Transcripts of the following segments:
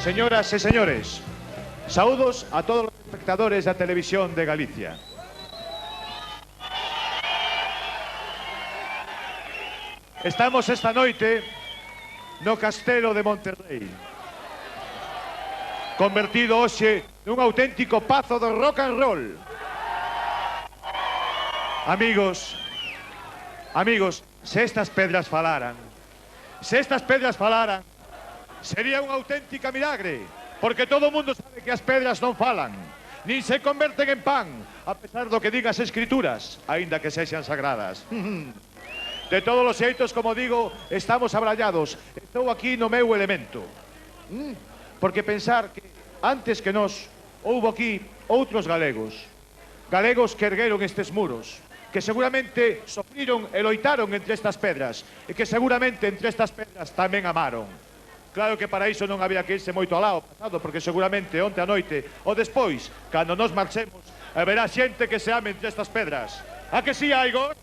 Señoras e señores, saúdos a todos os espectadores da Televisión de Galicia. Estamos esta noite no Castelo de Monterrey, convertido hoxe nun auténtico pazo do rock and roll. Amigos, se estas pedras falaran, sería unha auténtica milagre, porque todo o mundo sabe que as pedras non falan, nin se converten en pan, a pesar do que digan as escrituras, aínda que sexan sagradas. De todos os xeitos, como digo, estamos abrallados. Estou aquí no meu elemento. Porque pensar que antes que nós houbo aquí outros galegos que ergueron estes muros, que seguramente sofriron e loitaron entre estas pedras, e que seguramente entre estas pedras tamén amaron. Claro que para iso non había que irse moito alá ao pasado, porque seguramente onte a noite ou despois, cando nos marchemos, haberá xente que se ame entre estas pedras. A que sí, Igor?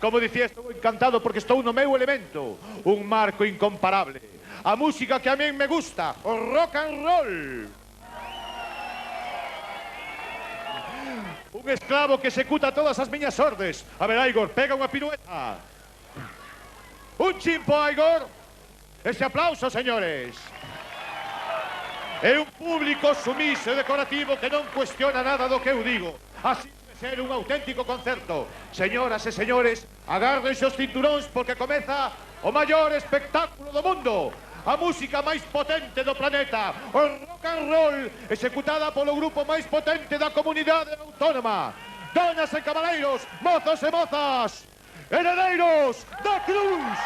Como dicía, estou encantado porque estou no meu elemento, un marco incomparable, a música que a min me gusta, o rock and roll. Un esclavo que executa todas as miñas ordes. A ver, Igor, pega unha pirueta. Un chimpo, Igor. Ese aplauso, señores. É un público sumiso e decorativo que non cuestiona nada do que eu digo. Así debe ser un auténtico concerto. Señoras e señores, agárdense os cinturóns porque comeza o maior espectáculo do mundo. A música máis potente do planeta, o rock and roll, executada polo grupo máis potente da comunidade autónoma. Donas e cabaleiros, mozos e mozas, heredeiros da Cruz.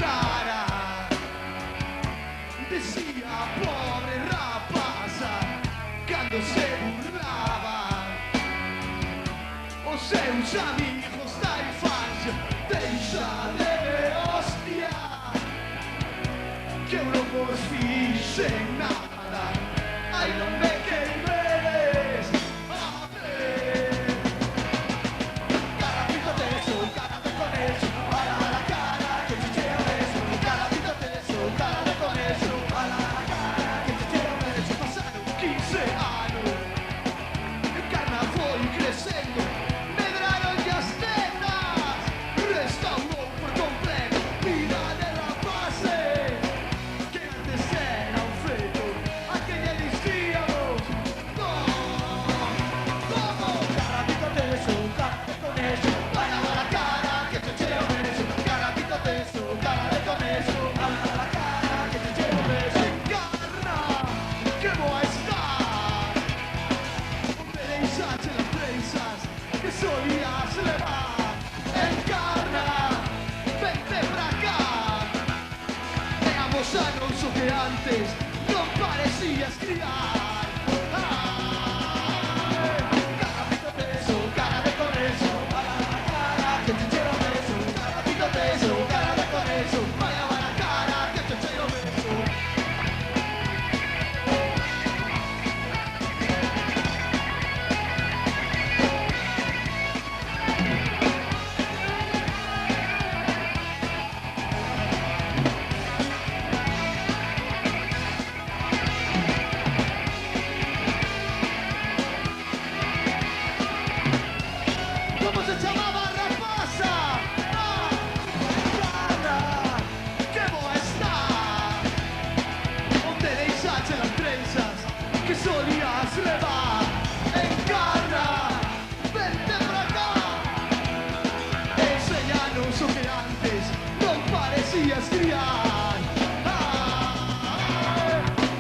cara decía pobre rapaza cando se burlaba os seus amigos da infancia deixa de hostia que eu non vos fixen nada ai non me queimedes a ver carapito teso, cara de conejo a la cara que te chea beso carapito teso, cara de conejo a la cara que te chea beso pasaron 15 anos Encarna foi crecendo medraron as tetas restaurou por completo vida de rapaces que antes era un feito a que lle dicíamos como carapito teso, cara de conejo para la cara que te chea beso carapito teso, cara de conejo a la cara que te chea beso encarna que boa está onde deixaste as prensas que solías levar encarna vente pra cá éramos anos o que antes non parecías criar carapito teso, cara de conejo para la cara que te chea beso carapito teso, cara de conejo vaya a la cara que te chea beso ¿Cómo se llamaba rapaza? Cara, que boa está onde deixaste as trenzas que solías levar encarna, vente pra cá enseñanos o que antes non parecías criar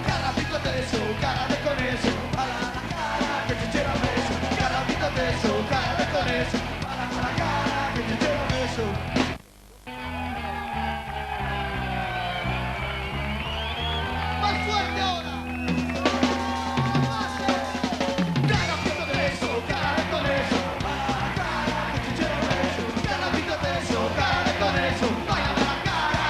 carapito teso, cara de conejo a la cara que te chea beso carapito teso, cara de conejo a la cara que te chea beso más fuerte ahora carapito teso, cara de conejo a la cara que te chea beso carapito teso, cara de conejo vaya a la cara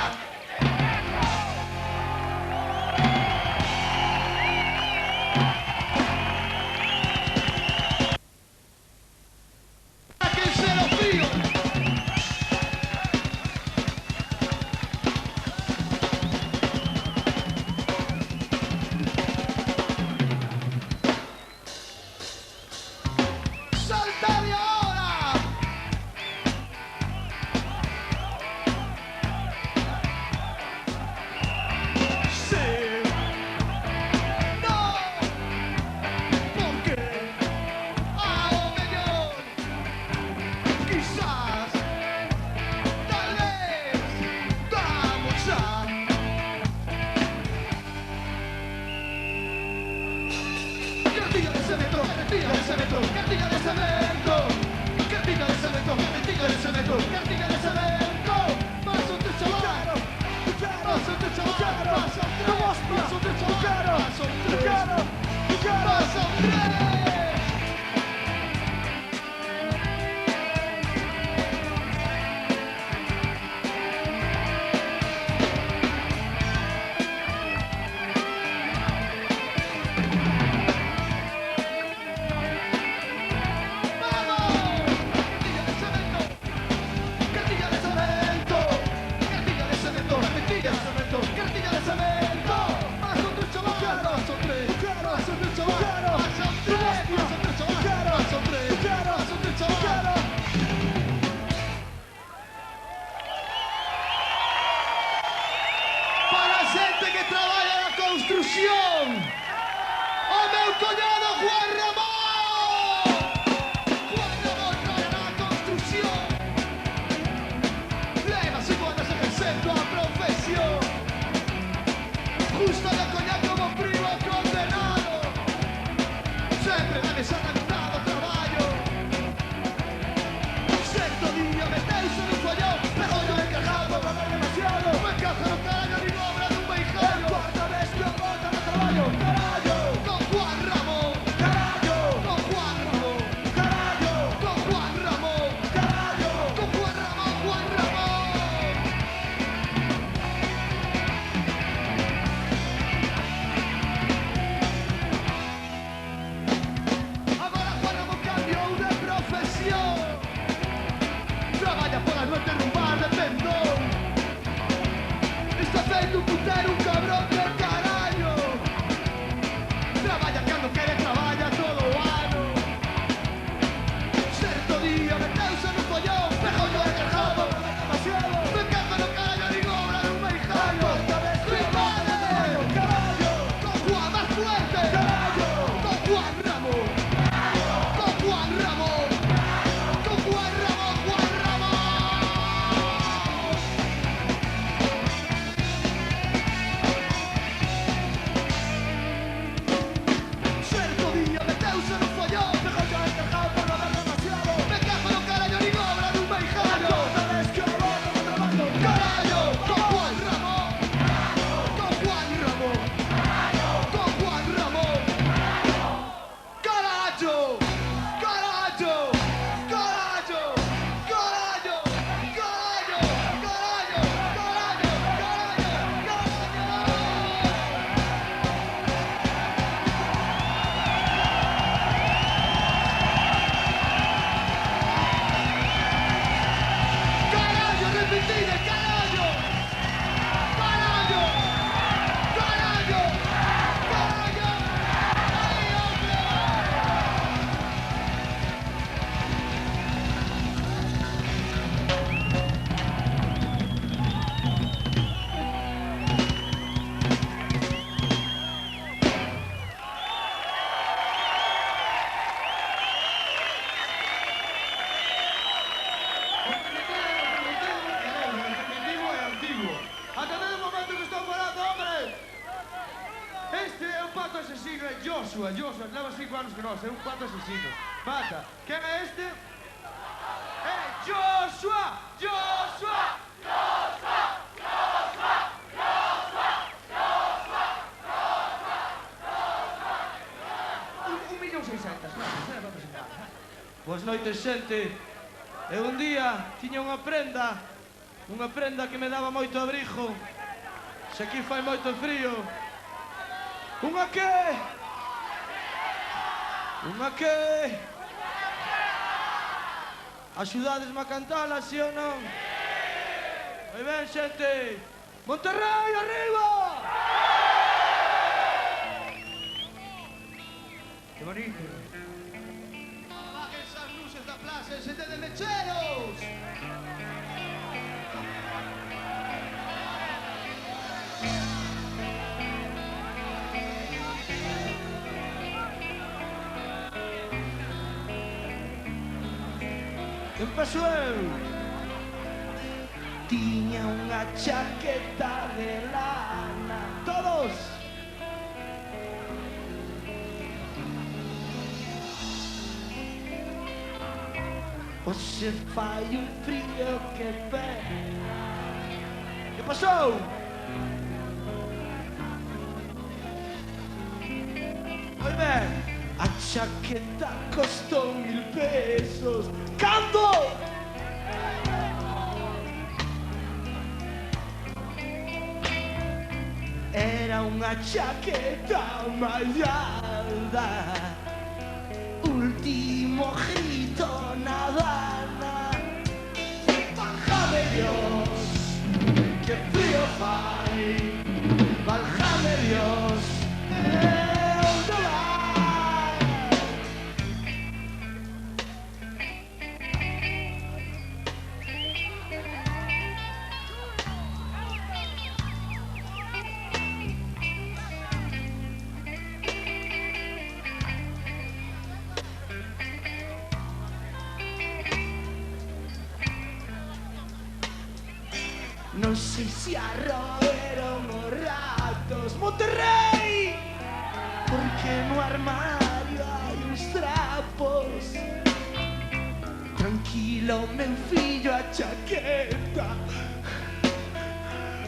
que se lo frío ¡Saltale ahora! Sí. No. Porque a o mellor quizás tal vez vamos a cartilla de cemento, cartilla de cemento, cartilla de cemento, cartilla de cemento, cartilla de cemento, cartilla de cemento. Más un techo claro, más un techo claro, más un techo claro, más un claro, más un cartilla de cemento, cartilla de cemento, cartilla de cemento, cartilla de cemento. Más un techo claro, más un techo claro, más un techo claro, más un techo claro, más un techo claro. Para a xente que traballa na construción, o meu coñado Juan Ramón! Juan Ramón trabalha na construción, leva 5 anos ejercendo a profesión, justo de coñar como primo condenado, sempre na mesa do traballo, certo día meteuse no follón, pegou yo encargado, demasiado, Se feito un putero, un cabrón del carallo. Traballa cando quere, traballa todo o ano. Certo día meteuse no follón, pegoulle o encargado, demasiado. Me cago no carallo, digo obra dun meijallo. Rivales, carallo, con Juan más fuerte, carallo, con Juan Ramón, con Juan Ramón, con Juan Ramón, Juan Ramón. Certo día meteuse no follón, pegoulle o encargado por no ver demasiado. Me cago no carallo, digo obra dun meijallo. Carallo, con Juan Ramón, con Juan Ramón, con Juan Ramón. Carallo, carallo, carallo, carallo, carallo, carallo, carallo, carallo, repetide, carallo, carallo, carallo, carallo, ay, hombre. Definitivo e antiguo. Atended un momento que estou parado, hombre. Este é un pato asesino, é Joshua. Joshua, leva 5 anos que nós, é un pato asesino. Mata. Quen é este? É Joshua! Joshua! Un millón 600. Boas noites, xente. E un día tiña unha prenda que me daba moito abrigo. Se aquí fai moito frío. Unha que? Unha que? Axudadesme a cantala, si ou non? Moi ben, xente. Monterrey, arriba! Que bonito. Bajen esas luces da plaza, encended mecheros. Empezou eu. Tiña unha chaqueta de lana. Todos. Hoxe fai un frío que pena. Que pasou? Moi ben. A chaqueta costou 1000 pesos. Cando? Era unha chaqueta mallada. Último grito na Habana. Bájame Dios, que frío fai. Bájame Dios, onde vai? Non sei se arroeron os ratos. Monterrey, porque no armario hai uns trapos. Tranquilo, meu fillo, a chaqueta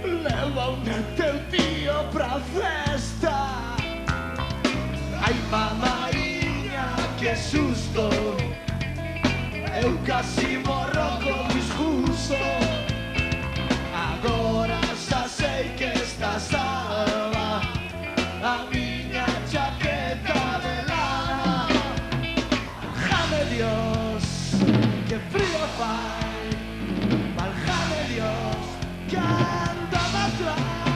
leva unha teu tío pra festa. Ai, mamariña, que susto. Eu casi morro con disgusto. Agora xa sei que está salva a miña chaqueta de lana. Váljame Dios, que frío fai. Váljame Dios, que anda atrás.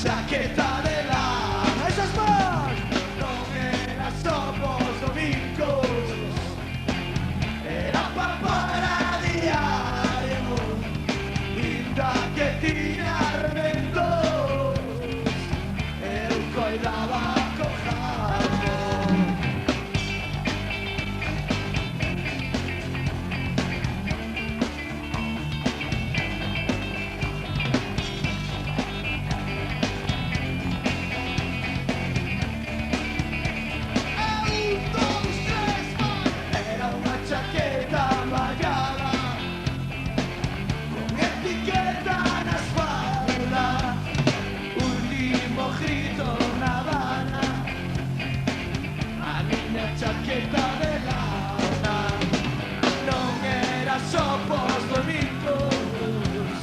chaqueta de lana. Esas más non era só pos domingos, era para diario, inda que tiña remendos, eu coidaba co jarro. Era unha chaqueta mallada con etiqueta na espalda, último grito na Habana, a miña chaqueta de lana non era só pos domingos,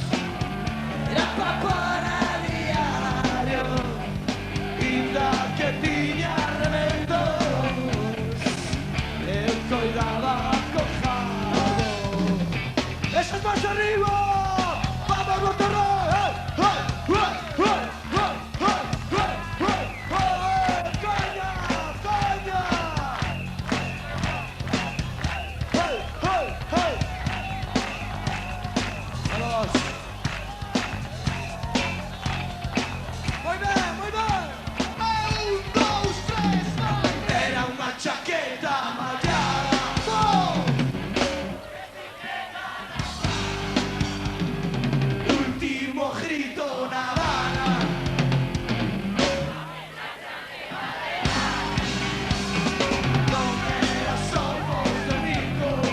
era para diario, inda que tiña remendos, eu coidaba co jado. Esas más arriba, vamos Monterrey. Caña, caña. Vamos. Muy bien, muy bien. Un, dos, tres, vai. Era unha chaqueta mallada. Último grito na Habana. Non era só pos domingos,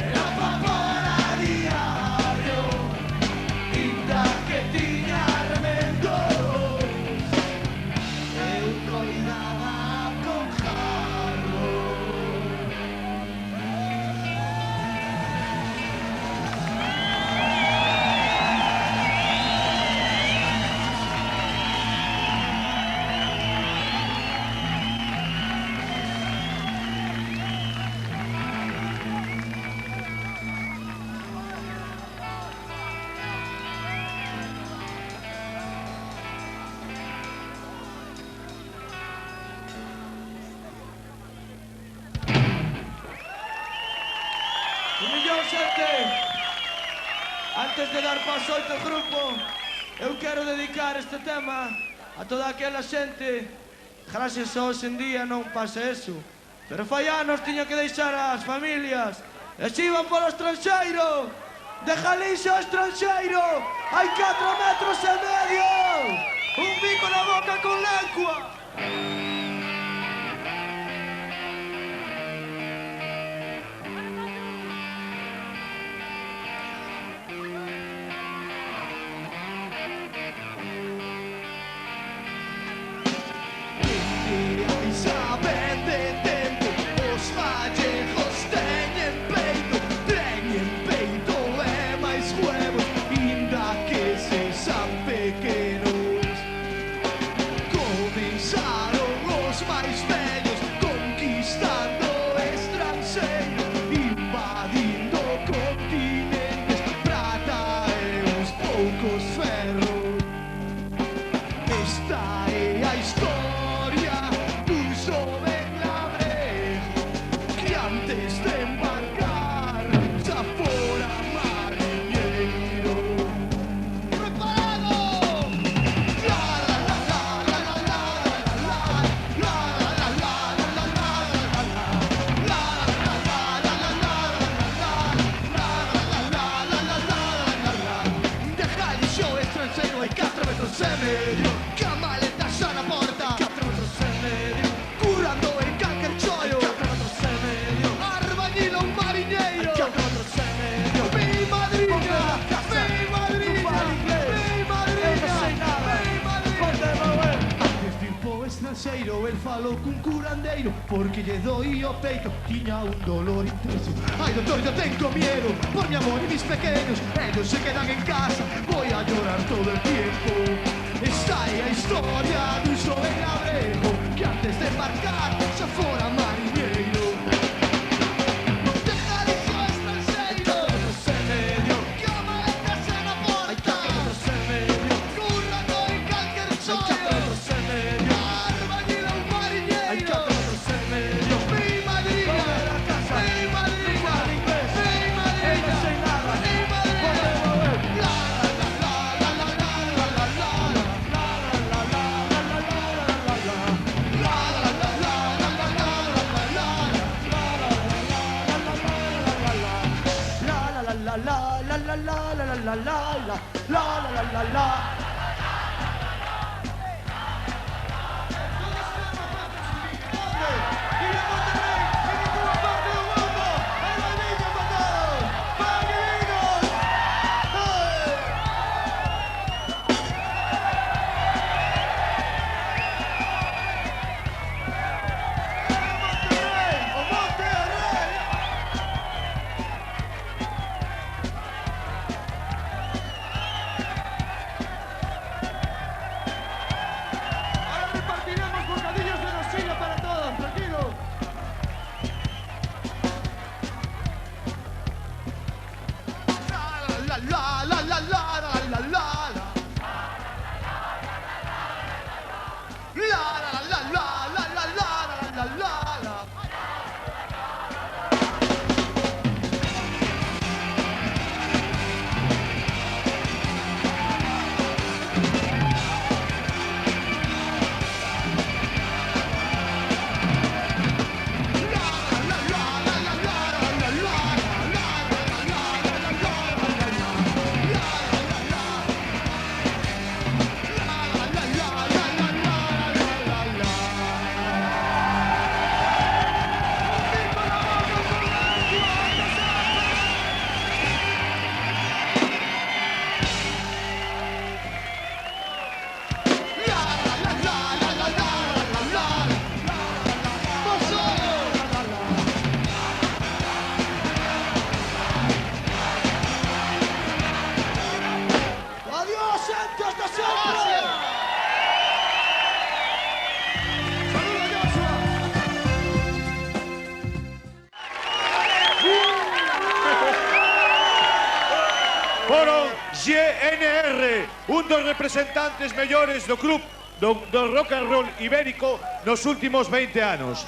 era para diario, inda que tiña remendos, eu coidaba con jarro. Un millón, xente. Antes de dar paso a outro grupo, eu quero dedicar este tema a toda aquela xente. Gracias a hoxe en día non pasa eso, pero fai anos tiña que deixar as familias e se iban polo estranxeiro. De Galicia ao estranxeiro hai 4 metros e medio, un bico na boca con lengua. Saben de tempo, os vallejos teñen peito e máis huevos, inda que sexan pequenos. Comenzaron os máis vellos conquistando o estranxeiro, invadindo continentes, prata e uns poucos ferros. Esta é a historia dun xoven labrejo que antes de embarcar xa fora mariñeiro. Preparado! La la la la la la la la la la la la de Galicia ao estranxeiro hai 4 metros e medio, que a maleta xa na porta, 4 metros e medio, curando en calquer chollo, 4 metros e medio, arbañilo un mariñeiro, 4 metros e medio, mi madriña, mi madriña, mi madriña, mi madriña. Antes de ir po estranxeiro, el falou cun curandeiro, porque lle doi o peito, tiña un dolor intenso. Ai, doctor, yo tengo miedo por mi amor y mis pequeños, ellos se quedan en casa, voy a llorar todo el tiempo. Esta é a historia dun xoven labrejo que antes de embarcar xa fora mariñeiro. De Galicia ao estranxeiro, 4 metros e medio, que a maleta xa na porta, 4 metros e medio, currando la la la la la. Foron GNR, un dos representantes mellores do club do rock and roll ibérico nos últimos 20 anos.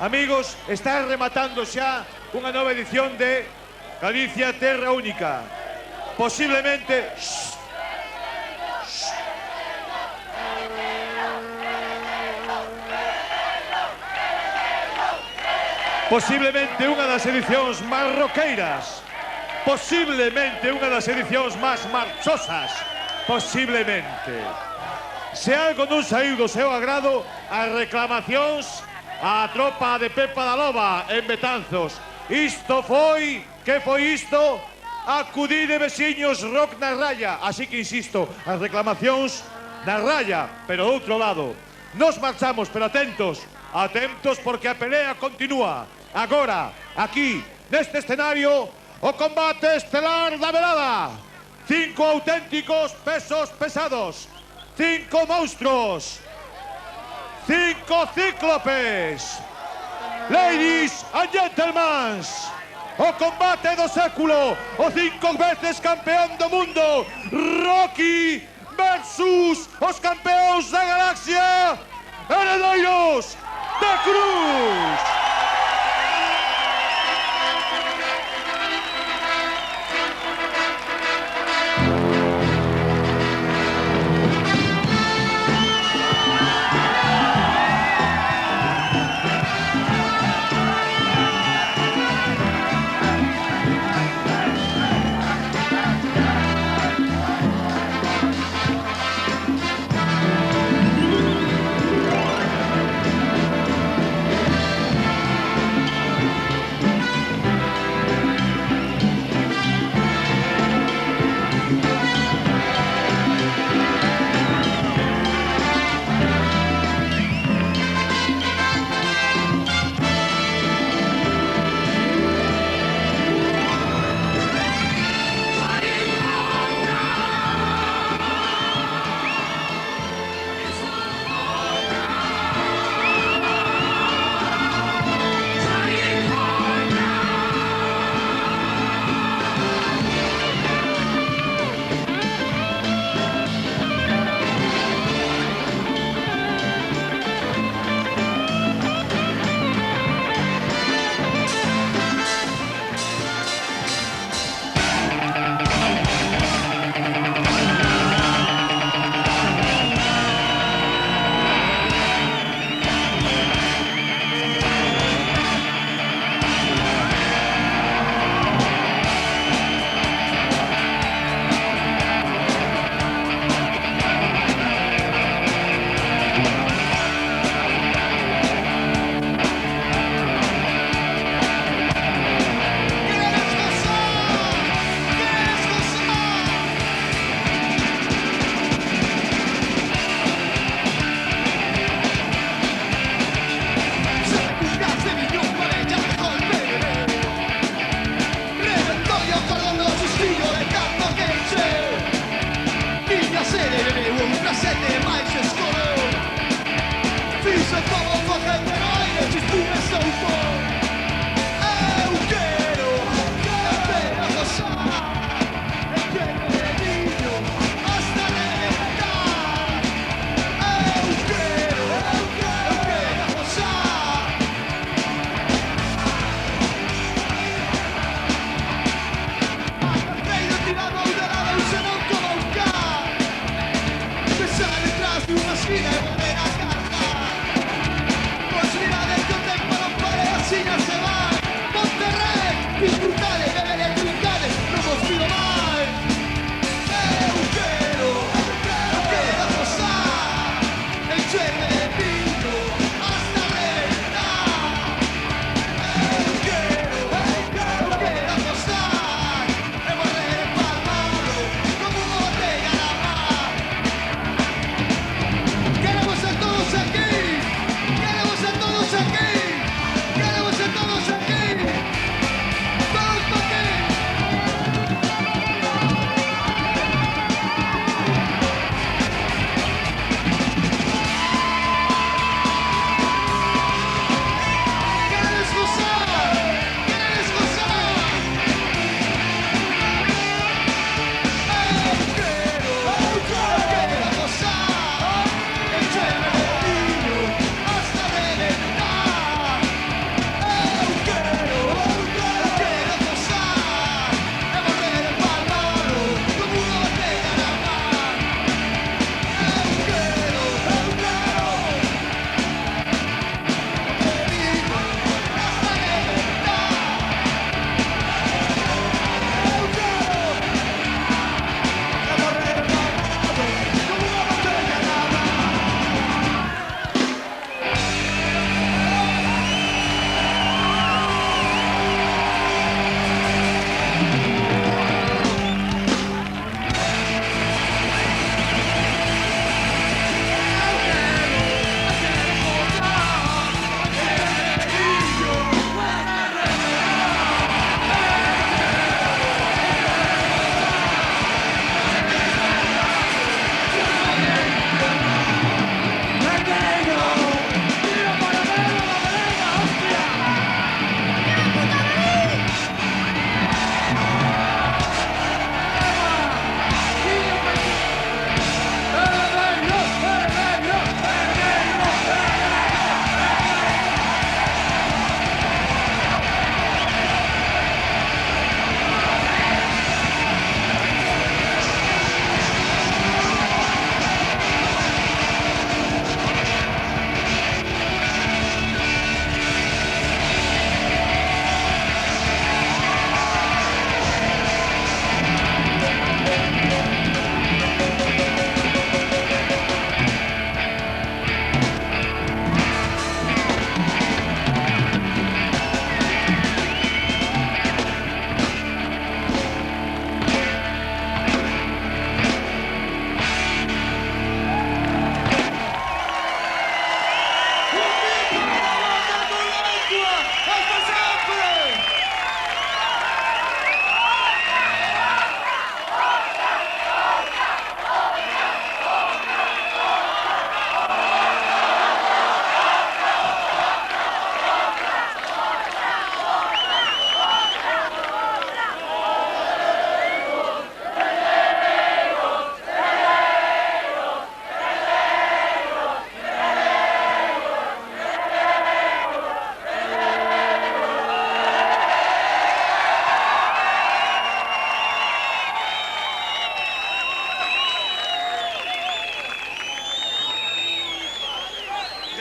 Amigos, está rematando xa unha nova edición de Galicia Terra Única. Posiblemente... Posiblemente unha das edicións máis roqueiras. Posiblemente unha das edicións máis marchosas. Posiblemente. Se algo non saiu do seu agrado, as reclamacións á tropa de Pepa da Loba en Betanzos. Isto foi, que foi isto? Acudir de veciños rock na raya. Así que insisto, as reclamacións na raya, pero do outro lado. Nos marchamos, pero atentos, atentos porque a pelea continúa. Agora, aquí, neste escenario, o combate estelar da velada. 5 auténticos pesos pesados. 5 monstruos. 5 cíclopes. Ladies and gentlemen, o combate do século, o 5 veces campeón do mundo, Rocky versus os campeóns da galaxia, Heredeiros da Cruz.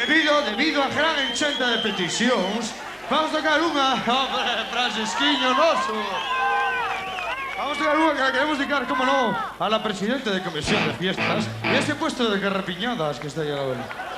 Debido a gran enchente de peticións, vamos tocar unha frasesquiño noso. Vamos tocar unha que la queremos dedicar, como no, a la presidenta de Comisión de Fiestas y ese puesto de garrapiñadas que está ahí a la vela.